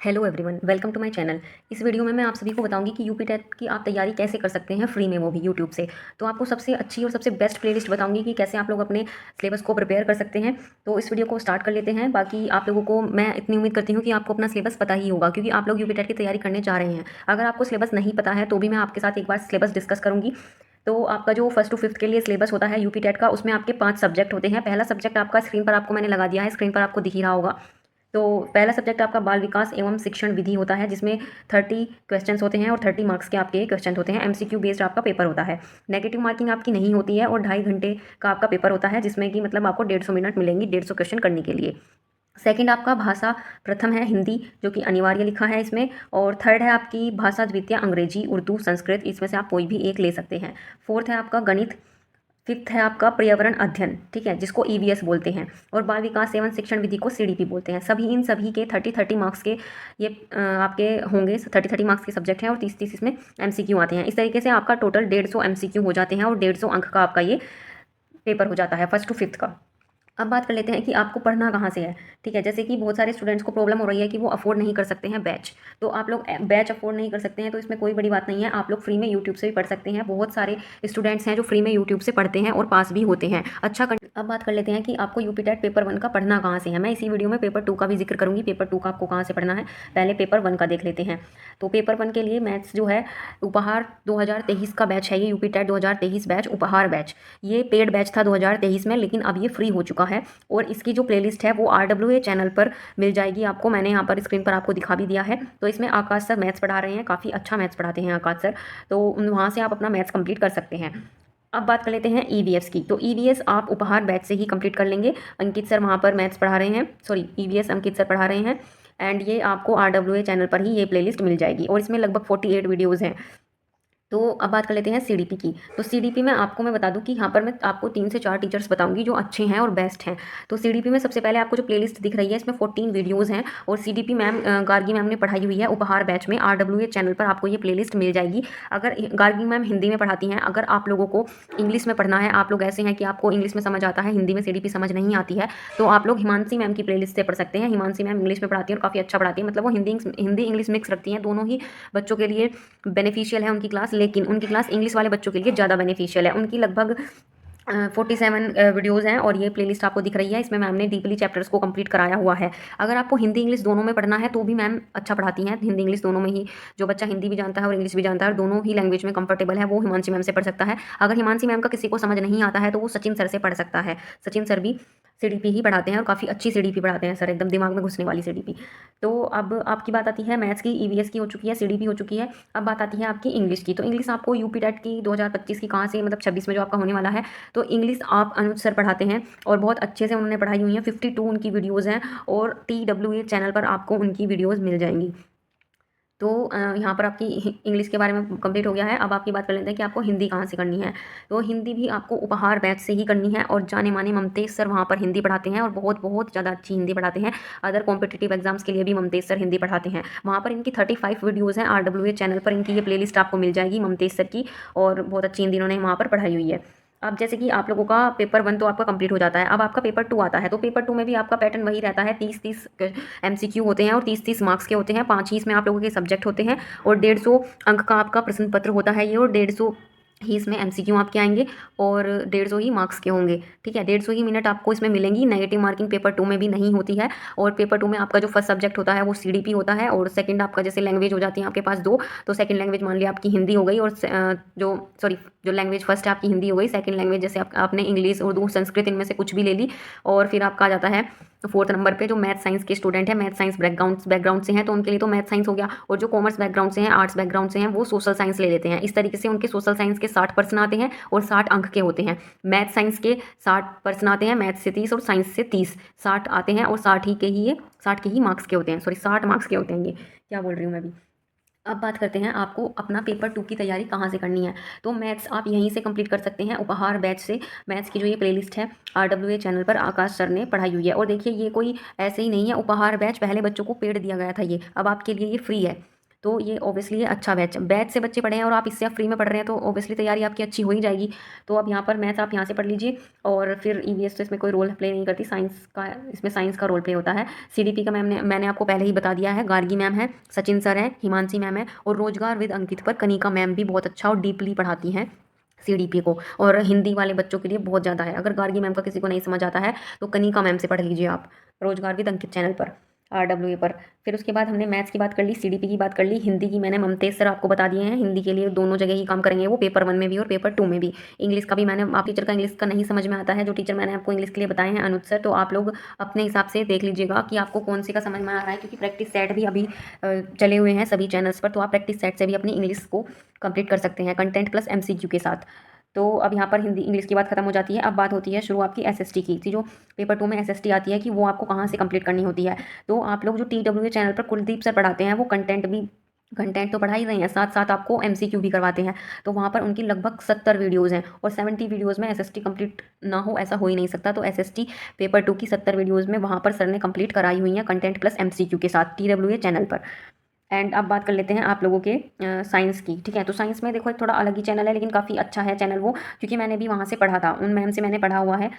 Hello everyone, welcome to my channel. इस video में मैं आप सभी को बताऊंगी कि यूपी टेट की आप तैयारी कैसे कर सकते हैं फ्री में, वो भी यूट्यूब से। तो आपको सबसे अच्छी और सबसे बेस्ट प्लेलिस्ट बताऊंगी कि कैसे आप लोग अपने सिलेबस को प्रिपेयर कर सकते हैं। तो इस वीडियो को स्टार्ट कर लेते हैं। बाकी आप लोगों को मैं इतनी उम्मीद करती हूँ कि आपको अपना सिलेबस पता ही होगा, क्योंकि आप लोग यूपी टेट की तैयारी करने जा रहे हैं। अगर आपको सिलेबस नहीं पता है तो भी मैं आपके साथ एक बार सिलेबस डिस्कस करूँगी। तो आपका जो फर्स्ट टू फिफ्थ के लिए सिलेबस होता है यूपी टेट का, उसमें आपके 5 सब्जेक्ट होते हैं। पहला सब्जेक्ट आपका स्क्रीन पर आपको मैंने लगा दिया है, स्क्रीन पर आपको दिख ही रहा होगा। तो पहला सब्जेक्ट आपका बाल विकास एवं शिक्षण विधि होता है, जिसमें 30 क्वेश्चंस होते हैं और 30 मार्क्स के आपके क्वेश्चन होते हैं। एमसीक्यू बेस्ड आपका पेपर होता है। नेगेटिव मार्किंग आपकी नहीं होती है और 2.5 घंटे का आपका पेपर होता है, जिसमें कि मतलब आपको 150 मिनट मिलेंगी 150 क्वेश्चन करने के लिए। सेकंड आपका भाषा प्रथम है हिंदी, जो कि अनिवार्य लिखा है इसमें। और थर्ड है आपकी भाषा द्वितीय अंग्रेजी, उर्दू, संस्कृत, इसमें से आप कोई भी एक ले सकते हैं। फोर्थ है आपका गणित। फिफ्थ है आपका पर्यावरण अध्ययन, ठीक है, जिसको ईवीएस बोलते हैं। और बाल विकास एवं शिक्षण विधि को सीडीपी बोलते हैं। इन सभी के 30 मार्क्स के ये आपके होंगे। 30 मार्क्स के सब्जेक्ट हैं और 30 इसमें एमसीक्यू आते हैं। इस तरीके से आपका टोटल 150 एमसीक्यू हो जाते हैं और 150 अंक का आपका ये पेपर हो जाता है फर्स्ट टू फिफ्थ का। अब बात कर लेते हैं कि आपको पढ़ना कहाँ से है। ठीक है, जैसे कि बहुत सारे स्टूडेंट्स को प्रॉब्लम हो रही है कि वो अफोर्ड नहीं कर सकते हैं बैच। तो आप लोग बैच अफोर्ड नहीं कर सकते हैं तो इसमें कोई बड़ी बात नहीं है, आप लोग फ्री में यूट्यूब से भी पढ़ सकते हैं। बहुत सारे स्टूडेंट्स हैं जो फ्री में यूट्यूब से पढ़ते हैं और पास भी होते हैं। अब बात कर लेते हैं कि आपको यूपी टेट पेपर 1 का पढ़ना कहाँ से है। मैं इसी वीडियो में पेपर 2 का भी जिक्र करूंगी। पेपर 2 का आपको कहाँ से पढ़ना है, पहले पेपर 1 का देख लेते हैं। तो पेपर 1 के लिए मैथ्स जो है, उपहार 2023 का बैच है ये, यूपी टेट 2023 बैच, उपहार बैच। ये पेड बैच था 2023 में, लेकिन अब ये फ्री हो चुका है। और इसकी जो प्लेलिस्ट है वो RWA चैनल पर मिल जाएगी आपको। मैंने यहाँ पर स्क्रीन पर आपको दिखा भी दिया है। तो इसमें आकाश सर मैथ्स पढ़ा रहे हैं, काफ़ी अच्छा मैथ्स पढ़ाते हैं आकाश सर। तो वहाँ से आप अपना मैथ्स कंप्लीट कर सकते हैं। अब बात कर लेते हैं ईवीएस की। तो ईवीएस आप उपहार बैच से ही कंप्लीट कर लेंगे। अंकित सर वहाँ पर मैथ्स पढ़ा रहे हैं, सॉरी ईवीएस अंकित सर पढ़ा रहे हैं। एंड ये आपको RWA चैनल पर ही ये प्लेलिस्ट मिल जाएगी और इसमें लगभग 48 वीडियोज़ हैं। तो अब बात कर लेते हैं सीडीपी की। तो सीडीपी में आपको मैं बता दूं कि यहाँ पर मैं आपको 3 से 4 टीचर्स बताऊंगी जो अच्छे हैं और बेस्ट हैं। तो सीडीपी में सबसे पहले आपको जो प्लेलिस्ट दिख रही है, इसमें 14 वीडियोज़ हैं। और सीडीपी मैम गार्गी मैम ने पढ़ाई हुई है उपहार बैच में। RWA चैनल पर आपको ये प्लेलिस्ट मिल जाएगी। अगर गार्गी मैम हिंदी में पढ़ाती हैं, अगर आप लोगों को इंग्लिश में पढ़ना है, आप लोग ऐसे हैं कि आपको इंग्लिश में समझ आता है, हिंदी में सीडीपी समझ नहीं आती है, तो आप लोग हिमांशी मैम की प्लेलिस्ट से पढ़ सकते हैं। हिमांशी मैम इंग्लिश में पढ़ाती हैं और काफ़ी अच्छा पढ़ाती है। मतलब वो हिंदी इंग्लिश मिक्स रखती हैं। दोनों ही बच्चों के लिए बेनिफिशियल है उनकी क्लास, लेकिन उनकी क्लास इंग्लिश वाले बच्चों के लिए ज़्यादा बेनिफिशियल है। उनकी लगभग 47 वीडियोज़ हैं और ये प्लेलिस्ट आपको दिख रही है। इसमें मैम ने डीपली चैप्टर्स को कंप्लीट कराया हुआ है। अगर आपको हिंदी इंग्लिश दोनों में पढ़ना है तो भी मैम अच्छा पढ़ाती हैं, हिंदी इंग्लिश दोनों में ही। जो बच्चा हिंदी भी जानता है और इंग्लिश भी जानता है और दोनों ही लैंग्वेज में कंफर्टेबल है, वो हिमांशी मैम से पढ़ सकता है। अगर हिमांशी मैम का किसी को समझ नहीं आता है तो वो सचिन सर से पढ़ सकता है। सचिन सर भी सीडीपी ही पढ़ाते हैं और काफ़ी अच्छी सीडीपी पढ़ाते हैं सर, एकदम दिमाग में घुसने वाली सीडीपी। तो अब आपकी बात आती है मैथ्स की, ईवीएस की हो चुकी है, सीडीपी हो चुकी है। अब बात आती है आपकी इंग्लिश की। तो इंग्लिश आपको यूपी टेट की 2025 की कहाँ से, मतलब 26 में जो आपका होने वाला है। तो इंग्लिश आप अनुज सर पढ़ाते हैं और बहुत अच्छे से उन्होंने पढ़ाई हुई है। 52 उनकी वीडियोज़ हैं और TWA चैनल पर आपको उनकी वीडियोज़ मिल जाएंगी। तो यहाँ पर आपकी इंग्लिश के बारे में कंप्लीट हो गया है। अब आपकी बात कर लेते हैं कि आपको हिंदी कहाँ से करनी है। तो हिंदी भी आपको उपहार बैच से ही करनी है और जाने माने ममतेज सर वहाँ पर हिंदी पढ़ाते हैं और बहुत बहुत ज़्यादा अच्छी हिंदी पढ़ाते हैं। अदर कॉम्पिटिटिव एग्जाम्स के लिए भी ममतेज सर हिंदी पढ़ाते हैं। वहाँ पर इनकी 35 वीडियोज़ हैं RWA चैनल पर, इनकी ये प्लेलिस्ट आपको मिल जाएगी ममतेज सर की। और बहुत अच्छी हिंदी इन्होंने वहाँ पर पढ़ाई हुई है। अब जैसे कि आप लोगों का पेपर 1 तो आपका कंप्लीट हो जाता है। अब आपका पेपर 2 आता है। तो पेपर 2 में भी आपका पैटर्न वही रहता है, 30-30 एमसीक्यू होते हैं और 30-30 मार्क्स के होते हैं। 5 ही इसमें आप लोगों के सब्जेक्ट होते हैं और 150 अंक का आपका प्रश्न पत्र होता है ये, और 150 ही इसमें एमसीक्यू आपके आएंगे और 150 ही मार्क्स के होंगे। ठीक है, 150 ही मिनट आपको इसमें मिलेंगी। नेगेटिव मार्किंग पेपर 2 में भी नहीं होती है। और पेपर 2 में आपका जो फर्स्ट सब्जेक्ट होता है वो सीडीपी होता है और सेकंड आपका जैसे लैंग्वेज हो जाती है आपके पास 2। तो सेकंड लैंग्वेज मान लिया आपकी हिंदी हो गई और जो लैंग्वेज फर्स्ट है आपकी हिंदी हो गई। सेकंड लैंग्वेज जैसे आपने इंग्लिश, उर्दू, संस्कृत, इनमें से कुछ भी ले ली। और फिर आपका आ जाता है 4th नंबर पे जो मैथ साइंस के स्टूडेंट हैं, मैथ साइंस बैकग्राउंड से हैं, तो उनके लिए तो मैथ साइंस हो गया। और जो कॉमर्स बैकग्राउंड से हैं, आर्ट्स बैकग्राउंड से हैं, वो सोशल साइंस ले लेते हैं। इस तरीके से उनके सोशल साइंस के 60 पर्सन आते हैं और 60 अंक के होते हैं। मैथ साइंस के 60 पर्सन आते हैं, मैथ से 30 और साइंस से 30, 60 आते हैं और 60 के ही मार्क्स के होते हैं। सॉरी, 60 मार्क्स के होते हैं। ये क्या बोल रही हूँ मैं अभी। अब बात करते हैं आपको अपना पेपर 2 की तैयारी कहाँ से करनी है। तो मैथ्स आप यहीं से कंप्लीट कर सकते हैं उपहार बैच से। मैथ्स की जो ये प्लेलिस्ट है RWA चैनल पर आकाश सर ने पढ़ाई हुई है। और देखिए, ये कोई ऐसे ही नहीं है, उपहार बैच पहले बच्चों को पेड दिया गया था, ये अब आपके लिए ये फ्री है। तो ये ऑब्वियसली ये अच्छा बैच से बच्चे पढ़े हैं और आप इससे आप फ्री में पढ़ रहे हैं, तो ऑब्वियसली तैयारी आपकी अच्छी हो ही जाएगी। तो अब यहाँ पर मैथ्स आप यहाँ से पढ़ लीजिए, और फिर ईवीएस तो इसमें कोई रोल प्ले नहीं करती, साइंस का, इसमें साइंस का रोल प्ले होता है। सीडीपी का मैंने आपको पहले ही बता दिया है, गार्गी मैम है, सचिन सर है, हिमांशी मैम है, और रोजगार विद अंकित पर कनिका मैम भी बहुत अच्छा और डीपली पढ़ाती हैं सीडीपी को, और हिंदी वाले बच्चों के लिए बहुत ज़्यादा है। अगर गार्गी मैम का किसी को नहीं समझ आता है तो कनिका मैम से पढ़ लीजिए आप, रोजगार विद अंकित चैनल पर, RWA पर। फिर उसके बाद हमने मैथ्स की बात कर ली, सीडीपी की बात कर ली, हिंदी की मैंने ममतेज सर आपको बता दिए हैं, हिंदी के लिए दोनों जगह ही काम करेंगे वो, पेपर 1 में भी और पेपर 2 में भी। इंग्लिश का भी मैंने, आप टीचर का इंग्लिश का नहीं समझ में आता है, जो टीचर मैंने आपको इंग्लिश के लिए बताए हैं अनुज सर, तो आप लोग अपने हिसाब से देख लीजिएगा कि आपको कौन से का समझ में आ रहा है, क्योंकि प्रैक्टिस सेट भी अभी चले हुए हैं सभी चैनल्स पर, तो आप प्रैक्टिस सेट से भी अपनी इंग्लिश को कंप्लीट कर सकते हैं कंटेंट प्लस MCQ के साथ। तो अब यहाँ पर हिंदी इंग्लिश की बात खत्म हो जाती है। अब बात होती है शुरू आपकी SST की, जो पेपर 2 में SST आती है कि वो आपको कहाँ से कंप्लीट करनी होती है। तो आप लोग जो TWA चैनल पर कुलदीप सर पढ़ाते हैं, वो कंटेंट तो पढ़ा ही रहे हैं, साथ साथ आपको MCQ भी करवाते हैं। तो वहाँ पर उनकी लगभग 70 वीडियोज़ हैं, और 70 वीडियोज़ में SST कंप्लीट ना हो ऐसा हो ही नहीं सकता। तो SST पेपर 2 की 70 वीडियोज़ में वहाँ पर सर ने कंप्लीट कराई हुई हैं कंटेंट प्लस MCQ के साथ TWA चैनल पर। एंड अब बात कर लेते हैं आप लोगों के साइंस की, ठीक है। तो साइंस में देखो एक थोड़ा अलग ही चैनल है, लेकिन काफ़ी अच्छा है चैनल वो, क्योंकि मैंने भी वहाँ से पढ़ा था, उन मैम से मैंने पढ़ा हुआ है।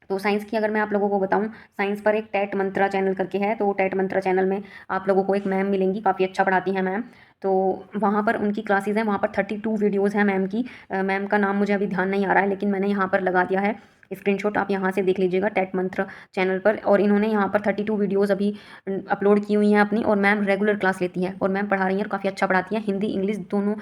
तो साइंस की अगर मैं आप लोगों को बताऊं, साइंस पर एक टैट मंत्रा चैनल करके है, तो टैट मंत्रा चैनल में आप लोगों को एक मैम मिलेंगी, काफ़ी अच्छा पढ़ाती हैं मैम। तो वहाँ पर उनकी क्लासेस हैं, वहाँ पर 32 वीडियोज़ हैं मैम की। मैम का नाम मुझे अभी ध्यान नहीं आ रहा है, लेकिन मैंने यहाँ पर लगा दिया है स्क्रीनशॉट, आप यहाँ से देख लीजिएगा टैट मंत्र चैनल पर। और इन्होंने यहाँ पर 32 वीडियोज़ अभी अपलोड की हुई हैं अपनी, और मैम रेगुलर क्लास लेती हैं, और मैम पढ़ा रही हैं और काफ़ी अच्छा पढ़ाती हैं। हिंदी इंग्लिश दोनों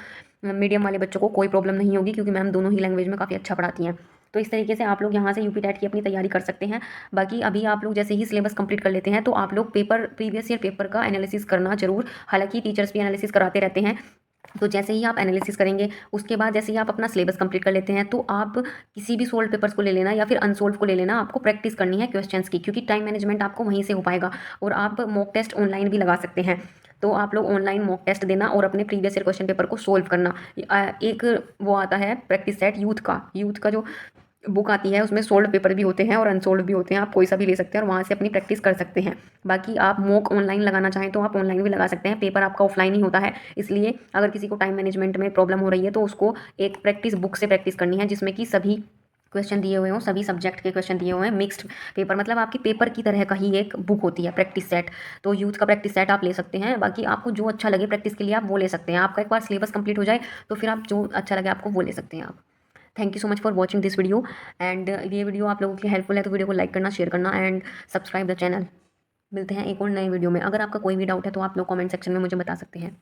मीडियम वाले बच्चों को कोई प्रॉब्लम नहीं होगी, क्योंकि मैम दोनों ही लैंग्वेज में काफ़ी अच्छा पढ़ाती हैं। तो इस तरीके से आप लोग यहाँ से यूपी टेट की अपनी तैयारी कर सकते हैं। बाकी अभी आप लोग जैसे ही सिलेबस कंप्लीट कर लेते हैं, तो आप लोग प्रीवियस ईयर पेपर का एनालिसिस करना जरूर, हालांकि टीचर्स भी एनालिसिस कराते रहते हैं। तो जैसे ही आप एनालिसिस करेंगे, उसके बाद जैसे ही आप अपना सिलेबस कंप्लीट कर लेते हैं, तो आप किसी भी सोल्व पेपर्स को ले लेना या फिर अनसोल्व को ले लेना, आपको प्रैक्टिस करनी है क्वेश्चंस की, क्योंकि टाइम मैनेजमेंट आपको वहीं से हो पाएगा। और आप मॉक टेस्ट ऑनलाइन भी लगा सकते हैं, तो आप लोग ऑनलाइन मॉक टेस्ट देना और अपने प्रीवियस ईयर क्वेश्चन पेपर को सोल्व करना। एक वो आता है प्रैक्टिस सेट यूथ का जो बुक आती है, उसमें सोल्ड पेपर भी होते हैं और अनसोल्ड भी होते हैं, आप कोई सा भी ले सकते हैं और वहाँ से अपनी प्रैक्टिस कर सकते हैं। बाकी आप मॉक ऑनलाइन लगाना चाहें तो आप ऑनलाइन भी लगा सकते हैं, पेपर आपका ऑफलाइन ही होता है। इसलिए अगर किसी को टाइम मैनेजमेंट में प्रॉब्लम हो रही है, तो उसको एक प्रैक्टिस बुक से प्रैक्टिस करनी है, जिसमें कि सभी क्वेश्चन दिए हुए हों, सभी सब्जेक्ट के क्वेश्चन दिए हुए हैं, मिक्स्ड पेपर, मतलब आपकी पेपर की तरह का ही एक बुक होती है प्रैक्टिस सेट। तो यूथ का प्रैक्टिस सेट आप ले सकते हैं। बाकी आपको जो अच्छा लगे प्रैक्टिस के लिए आप वो ले सकते हैं। आपका एक बार सिलेबस कंप्लीट हो जाए, तो फिर आप जो अच्छा लगे आपको वो ले सकते हैं आप। Thank you so much for watching this video. And ये वीडियो आप लोगों के लिए हेल्पफुल है, तो वीडियो को लाइक करना, शेयर करना एंड सब्सक्राइब द चैनल। मिलते हैं एक और नए वीडियो में। अगर आपका कोई भी डाउट है तो आप लोग कमेंट सेक्शन में मुझे बता सकते हैं।